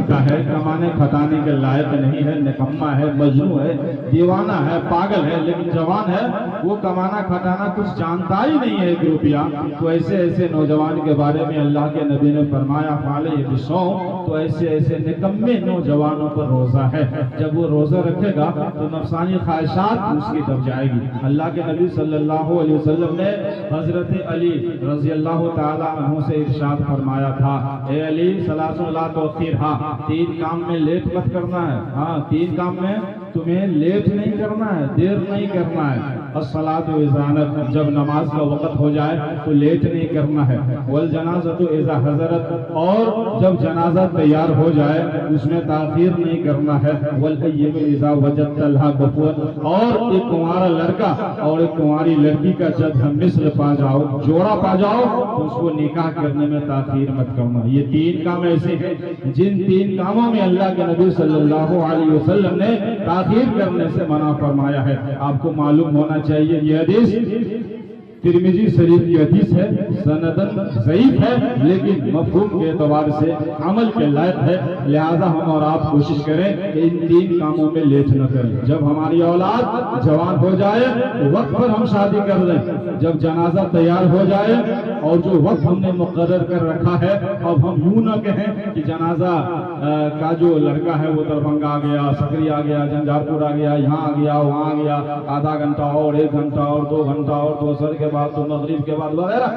پھرتا ہے، کمانے کھٹانے کے لائق نہیں ہے، نکما ہے، مجنون ہے، دیوانہ ہے، پاگل ہے، لیکن جوان ہے، وہ کمانا کھٹانا کچھ جانتا ہی نہیں ہے ایک روپیہ، تو ایسے نوجوان کے بارے میں اللہ کے نبی نے فرمایا فعلیہ بالصوم، تو ایسے نکمے نوجوانوں پر روزہ ہے، جب وہ روزہ رکھے گا تو نفسانی خواہشات اس کی دب جائے گی۔ اللہ کے نبی صلی اللہ علیہ وسلم نے حضرت علی رضی اللہ تعالی عنہ سے ارشاد فرمایا تھا، اے علی ثلاث لا تؤخرھا، تین کام میں لیٹ مت کرنا ہے، ہاں تین کام میں تمہیں لیٹ نہیں کرنا ہے، دیر نہیں کرنا ہے۔ الصلاۃ اذا حضرت، جب نماز کا وقت ہو جائے تو لیٹ نہیں کرنا ہے۔ والجنازۃ اذا حضرت، اور جب جنازہ تیار ہو جائے اس میں تاخیر نہیں کرنا ہے۔ والایب اذا وجدت لها کفوا، اور ایک کنوارا لڑکا اور ایک کنواری لڑکی کا جب ہم مثل پا جاؤ، جوڑا پا جاؤ، تو اس کو نکاح کرنے میں تاخیر مت کرنا۔ یہ تین کام ایسے ہیں جن تین کاموں میں اللہ کے نبی صلی اللہ علیہ وسلم نے تاخیر کرنے سے منع فرمایا ہے۔ آپ کو معلوم ہونا چاہیے یہ حدیث ترمذی شریف کی حدیث ہے، سندن ضعیف ہے لیکن مفہوم کے اعتبار سے عمل کے لائق ہے، لہذا ہم اور آپ کوشش کریں کہ ان تین کاموں میں لیٹ نہ کریں۔ جب ہماری اولاد جوان ہو جائے تو وقت پر ہم شادی کر لیں، جب جنازہ تیار ہو جائے اور جو وقت ہم نے مقرر کر رکھا ہے، اب ہم یوں نہ کہیں کہ جنازہ کا جو لڑکا ہے وہ دربھنگہ آ گیا، سکری آ گیا، جھنجھار آ گیا، یہاں آ گیا، وہاں آ گیا، آدھا گھنٹہ اور، ایک گھنٹہ اور، 2 گھنٹہ اور، تو عصر کے بعد، تو مغرب کے بعد وغیرہ،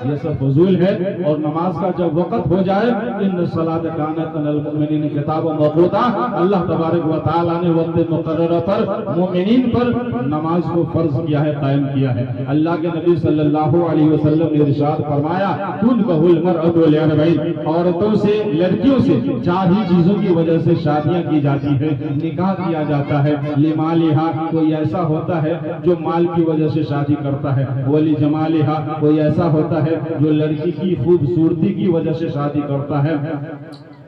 یہ سب فضول ہے۔ اور نماز کا جب وقت ہو جائے، ان الصلاۃ کانت علی المؤمنین کتابا موقوتا، اللہ تبارک و تعالیٰ نے وقت مقررہ پر مومنین پر نماز کو فرض کیا ہے، قائم کیا ہے۔ اللہ کے نبی صلی اللہ علیہ وسلم نے ارشاد فرمایا تنکح المرأۃ لاربعین، عورتوں سے، لڑکیوں سے 4 ہی چیزوں کی وجہ سے شادیاں کی جاتی ہیں، نکاح کیا جاتا ہے۔ لمالہا، کوئی ایسا ہوتا ہے جو مال کی وجہ سے شادی کرتا ہے۔ ولجمالہا، کوئی ایسا ہوتا ہے جو لڑکی کی خوبصورتی کی وجہ سے شادی کرتا ہے۔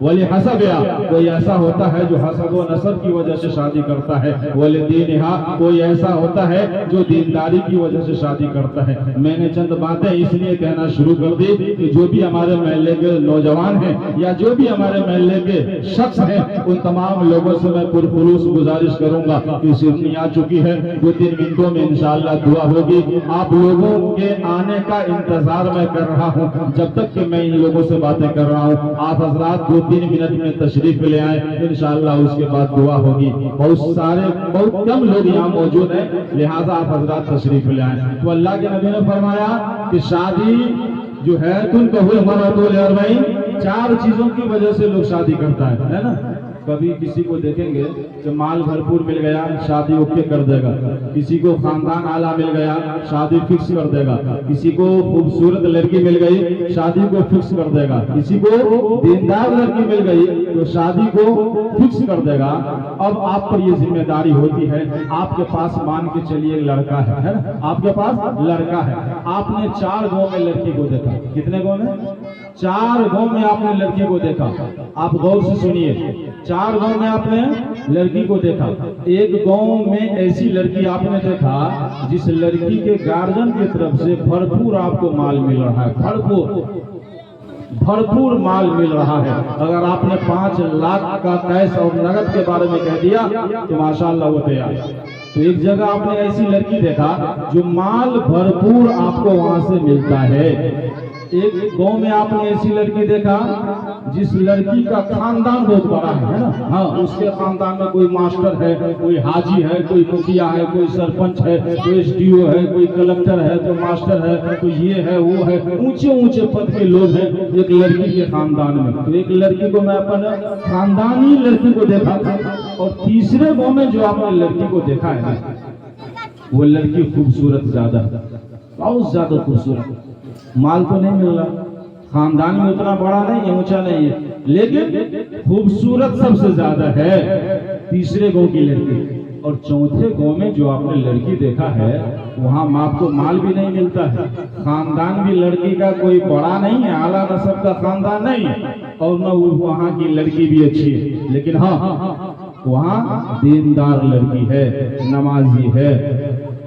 ولحسبہا، کوئی ایسا ہوتا ہے جو حسب و نسب کی وجہ سے شادی کرتا ہے۔ ولدینہا، کوئی ایسا ہوتا ہے جو دینداری کی وجہ سے شادی کرتا ہے۔ میں نے چند باتیں اس لیے کہنا شروع کر دی کہ جو بھی ہمارے محلے کے نوجوان ہیں یا جو بھی ہمارے محلے کے شخص ہیں، ان تمام لوگوں سے میں پرخلوص گزارش کروں گا کہ سرنی آ چکی ہے، 2-3 منٹوں میں انشاءاللہ دعا ہوگی۔ آپ لوگوں کے آنے کا انتظار میں کر رہا ہوں، جب تک کہ میں ان لوگوں سے باتیں کر رہا ہوں آپ حضرات 2-3 منٹ میں تشریف لے آئیں، انشاءاللہ اس کے بعد دعا ہوگی۔ بہت کم لوگ یہاں موجود ہیں، لہذا آپ حضرات تشریف لے آئیں۔ تو اللہ کے نبی نے فرمایا کہ شادی جو ہے تنکح المرأۃ لاربعین، 4 چیزوں کی وجہ سے لوگ شادی کرتا ہے نا۔ کبھی کسی کو دیکھیں گے کہ مال بھرپور مل گیا، شادی اوکے کر دے گا، کسی کو خاندان اعلیٰ مل گیا، شادی فکس کر دے گا، کسی کو خوبصورت لڑکی مل گئی، شادی کو فکس کر دے گا، کسی کو دیندار لڑکی مل گئی تو شادی کو فکس کر دے گا۔ اب آپ پر یہ ذمہ داری ہوتی ہے، آپ کے پاس مان کے چلیے لڑکا ہے نا، آپ کے پاس لڑکا ہے، آپ نے 4 گاؤں میں لڑکی کو دیکھا، کتنے گاؤں میں؟ 4 گاؤں میں آپ نے لڑکی کو دیکھا۔ آپ غور سے سنیے، 4 گاؤں میں آپ نے لڑکی کو دیکھا۔ ایک گاؤں میں ایسی لڑکی آپ نے دیکھا جس لڑکی کے گارجن کی طرف سے بھرپور آپ کو مال مل رہا ہے، بھرپور مال مل رہا ہے۔ اگر آپ نے 5 لاکھ کا کیش اور نقد کے بارے میں کہہ دیا تو ماشاءاللہ وہ تیار۔ تو ایک جگہ آپ نے ایسی لڑکی دیکھا جو مال بھرپور آپ کو وہاں سے ملتا ہے۔ ایک گاؤں میں آپ نے ایسی لڑکی دیکھا جس لڑکی کا خاندان بہت بڑا ہے نا، ہاں اس کے خاندان میں کوئی ماسٹر ہے، کوئی حاجی ہے، کوئی مکھیا ہے، کوئی سرپنچ ہے، کوئی ایس ڈی او ہے، کوئی کلکٹر ہے، کوئی ماسٹر ہے، کوئی یہ ہے وہ ہے، اونچے پد کے لوگ ہیں ایک لڑکی کے خاندان میں۔ تو ایک لڑکی کو میں اپنا خاندانی لڑکی کو دیکھا تھا، اور تیسرے گاؤں میں جو آپ نے لڑکی کو دیکھا ہے وہ لڑکی خوبصورت زیادہ، بہت زیادہ خوبصورت، مال تو نہیں مل رہا، خاندان میں اتنا بڑا نہیں ہے، اونچا نہیں ہے، لیکن خوبصورت سب سے زیادہ ہے تیسرے گاؤں کی لڑکی۔ اور چوتھے گاؤں میں جو آپ نے لڑکی دیکھا ہے وہاں آپ کو مال بھی نہیں ملتا ہے، خاندان بھی لڑکی کا کوئی بڑا نہیں ہے، اعلیٰ نسب کا خاندان نہیں ہے، اور نہ وہاں کی لڑکی بھی اچھی ہے، لیکن ہاں وہاں دیندار لڑکی ہے، نمازی ہے،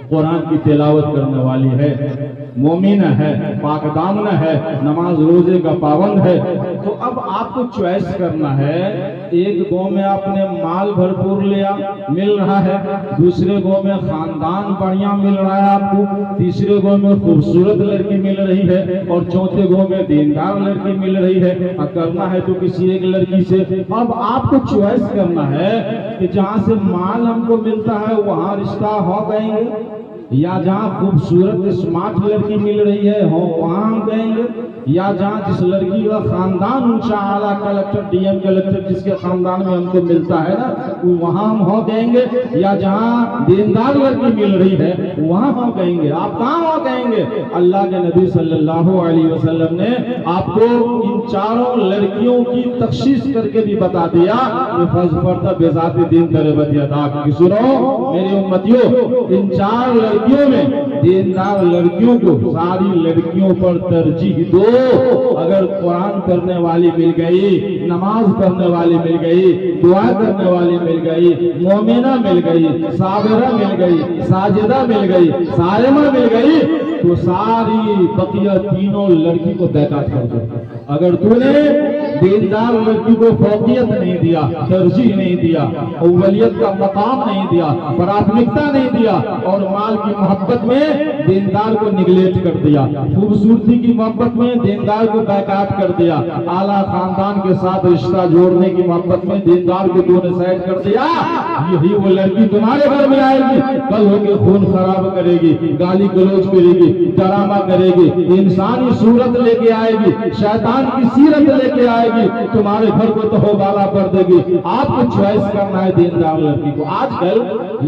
قرآن کی تلاوت کرنے والی ہے، مومن ہے، پاک دامن ہے، نماز روزے کا پابند ہے، تو اب آپ کو چوائس کرنا ہے۔ ایک گاؤں میں آپ نے مال بھرپور لیا، مل رہا ہے، دوسرے گاؤں میں خاندان بڑھیا مل رہا ہے آپ کو، تیسرے گاؤں میں خوبصورت لڑکی مل رہی ہے، اور چوتھے گاؤں میں دیندار لڑکی مل رہی ہے۔ کرنا ہے تو کسی ایک لڑکی سے۔ اب آپ کو چوائس کرنا ہے کہ جہاں سے مال ہم کو ملتا ہے وہاں رشتہ ہو گئیں گے، یا جہاں خوبصورت اسمارٹ لڑکی مل رہی ہے وہاں ہم گئیں گے، یا جہاں جس لڑکی کا خاندان اونچا اعلیٰ کلکٹر ڈی ایم کلکٹر جس کے خاندان میں ہم کو ملتا ہے نا وہاں ہم ہو گئیں گے، یا جہاں دیندار لڑکی مل رہی ہے وہاں ہم گئیں گے۔ آپ کہاں ہو گئیں گے؟ اللہ کے نبی صلی اللہ علیہ وسلم نے آپ کو ان چاروں لڑکیوں کی تخصیص کر کے بھی بتا دیا کہ فَاظْفَرْتَ بِذَاتِ دِینٍ تَرِبَتْ یَدَاکَ۔ کہ سنو میری امتیوں، ان چار لڑکیوں میں دیندار لڑکیوں کو ساری لڑکیوں پر ترجیح دو۔ اگر قرآن پڑھنے والی مل گئی، نماز پڑھنے والی مل گئی، دعا کرنے والی مل گئی، مومنہ مل گئی، صابرہ مل گئی، ساجدہ مل گئی، صائمہ مل گئی، تو ساری بقیہ تینوں لڑکی کو بیکار کر دو۔ اگر تو نے دیندار لڑکی کو فوقیت نہیں دیا، ترجیح نہیں دیا، اولیت کا مقام نہیں دیا، پراتمکتا نہیں دیا، اور مال کی محبت میں دیندار کو نگلیکٹ کر دیا، خوبصورتی کی محبت میں دیندار کو بیکاٹ کر دیا، اعلیٰ خاندان کے ساتھ رشتہ جوڑنے کی محبت میں دیندار کو تو نے سائڈ کر دیا، یہی وہ لڑکی تمہارے گھر میں آئے گی، کل ہو کے خون خراب کرے گی، گالی گلوچ کرے گی، ڈرامہ کرے گی، انسانی صورت لے کے آئے گی، شیطان کی سیرت لے کے آئے گی، تمہارے گھر کو تو بالا کر دے گی۔ آپ کو چوائس کرنا ہے دیندار لڑکی کو۔ آج کل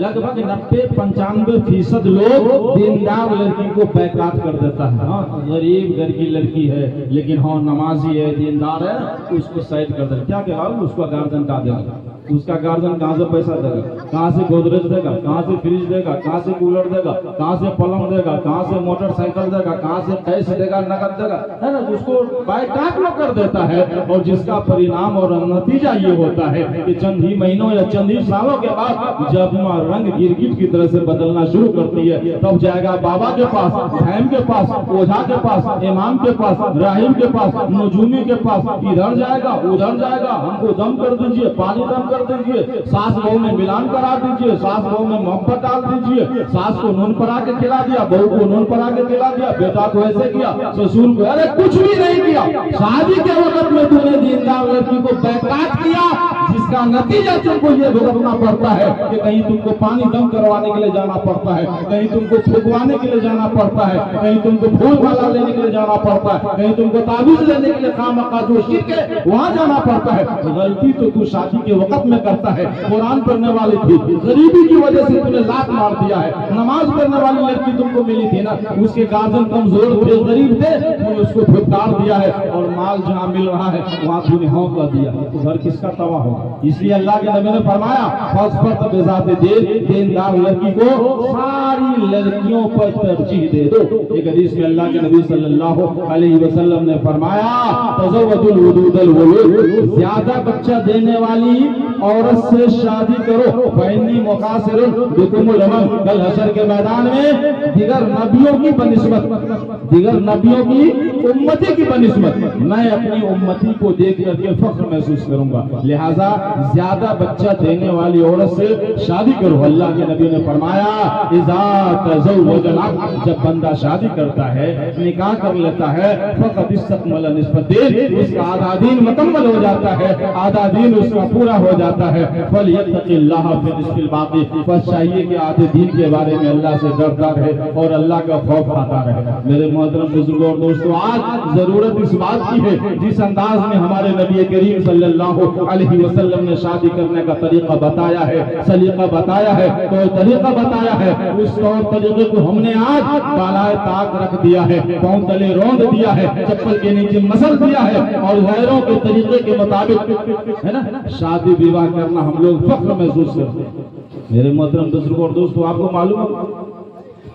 لگ بھگ 90-95% لوگ دیندار لڑکی کو بیکار کر دیتا ہے۔ ہاں غریب گھر کی لڑکی ہے لیکن ہاں نمازی ہے، دیندار ہے، اس کو سائڈ کر دے۔ کیا کہا اس کا گارجن کا دے گا، اس کا گارجن کہاں سے پیسہ دے گا، کہاں سے گودریج دے گا، کہاں سے فریج دے گا، کہاں سے کولر دے گا، کہاں سے پلنگ دے گا، کہاں سے موٹر سائیکل دے گا، کہاں سے کیش دے گا، نقد دے گا، ہے نا؟ اس کو بیکار کر دیتا ہے، اور جس کا پرینام اور نتیجہ یہ ہوتا ہے کہ چند ہی مہینوں یا چند ہی سالوں کے بعد جب رنگ گرگٹ کی طرح سے بدلنا شروع کرتی ہے، تب جائے گا بابا کے پاس، بھیم کے پاس، اوجھا کے پاس، امام کے پاس، راہب کے پاس، نجومی کے پاس، ادھر جائے گا ادھر جائے گا، ہم کو دم کر دیجئے، پانی دم کر دیجئے، ساس بہو میں ملان کرا دیجئے، ساس بہو میں محبت ڈال دیجئے، ساس کو نون پڑا کے کھلا دیا، بہو کو نون پڑا کے کھلا دیا، بیٹا کو ایسے کیا، سسور کو، ارے کچھ بھی نہیں کیا۔ شادی کے وقت میں تم نے دیندار لڑکی کو بیکاٹ کیا، جس کا نتیجہ تم کو یہ بھگتنا پڑتا ہے کہ کہیں تم کو پانی دم کروانے کے لیے جانا پڑتا ہے، کہیں تم کو پھکوانے کے لیے جانا پڑتا ہے، کہیں تم کو پھول مالا لینے کے لیے جانا پڑتا ہے، کہیں تم کو تعویذ لینے کے لیے خامخواہ جو شرک ہے وہاں جانا پڑتا ہے۔ غلطی تو تو شادی کے وقت میں کرتا ہے۔ قرآن پڑھنے والی تھی، غریبی کی وجہ سے تم نے لات مار دیا ہے۔ نماز پڑھنے والی لڑکی تم کو ملی تھی نا، اس کے گارجن کمزور تھے، غریب تھے، تم نے اس کو پھٹکار دیا ہے، اور مال جہاں مل رہا ہے وہاں تم نے ہونک کر دیا، تو گھر کس کا تباہ ہوگا؟ اس لیے اللہ کے نبی نے فرمایا فَاظْفَرْتَ بِذَاتِ دِینٍ، دیندار لڑکی کو ساری لڑکیوں پر ترجیح دے دو۔ ایک حدیث میں اللہ کے نبی صلی اللہ علیہ وسلم نے فرمایا تزوجوا الودود الولود، زیادہ بچہ دینے والی عورت سے شادی کرو، فإنی مقاصر بکم الامم، کل حشر کے میدان میں دیگر نبیوں کی بنسبت، دیگر نبیوں کی امتی کی بنسبت میں اپنی امتی کو دیکھ کر کے فخر محسوس کروں گا، لہذا زیادہ بچہ دینے والی عورت سے شادی کرو۔ اللہ کے نبی نے فرمایا اذا تزوج العبد، جب بندہ شادی کرتا ہے، نکاح کر لیتا ہے، فقط استکمل نصف الدین، اس کا آدھا دین مکمل ہو جاتا ہے، آدھا دین اس کا پورا ہو جاتا ہے۔ فلیتق اللہ فی النصف الباقی، بس چاہیے کہ آدھے دین کے بارے میں اللہ سے ڈرتا رہے اور اللہ کا خوف کھاتا رہے۔ میرے محترم بزرگوں اور دوستوں، آج ضرورت اس بات کی ہے جس انداز میں ہمارے نبی کریم صلی اللہ علیہ وسلم نے شادی کرنے کا طریقہ بتایا ہے، سلیقہ بتایا ہے، طور طریقہ بتایا ہے، اس طور طریقے کو ہم نے آج بالائے طاق رکھ دیا ہے، پاؤں تلے روند دیا ہے، چپل کے نیچے مسل دیا ہے، اور غیروں کے طریقے کے مطابق ہے نا شادی بیوہ کرنا ہم لوگ فخر محسوس کرتے ہیں۔ میرے محترم بزرگوں اور دوستوں، آپ کو معلوم ہے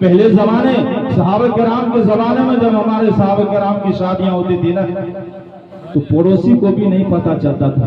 پہلے زمانے صحابہ کرام کے زمانے میں جب ہمارے صحابہ کرام کی شادیاں ہوتی تھی نا، تو پڑوسی کو بھی نہیں پتا چلتا تھا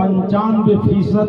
95%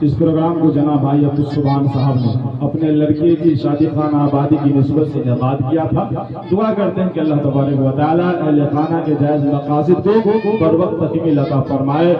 اس پروگرام کو جناب بھائی عبدالسبحان صاحب نے اپنے لڑکے کی شادی خانہ آبادی کی نسبت سے انعقاد کیا تھا. دعا کرتے ہیں کہ اللہ تبارک و تعالیٰ اہل خانہ کے جائز مقاصد کو بر وقت تکمیل عطا فرمائے.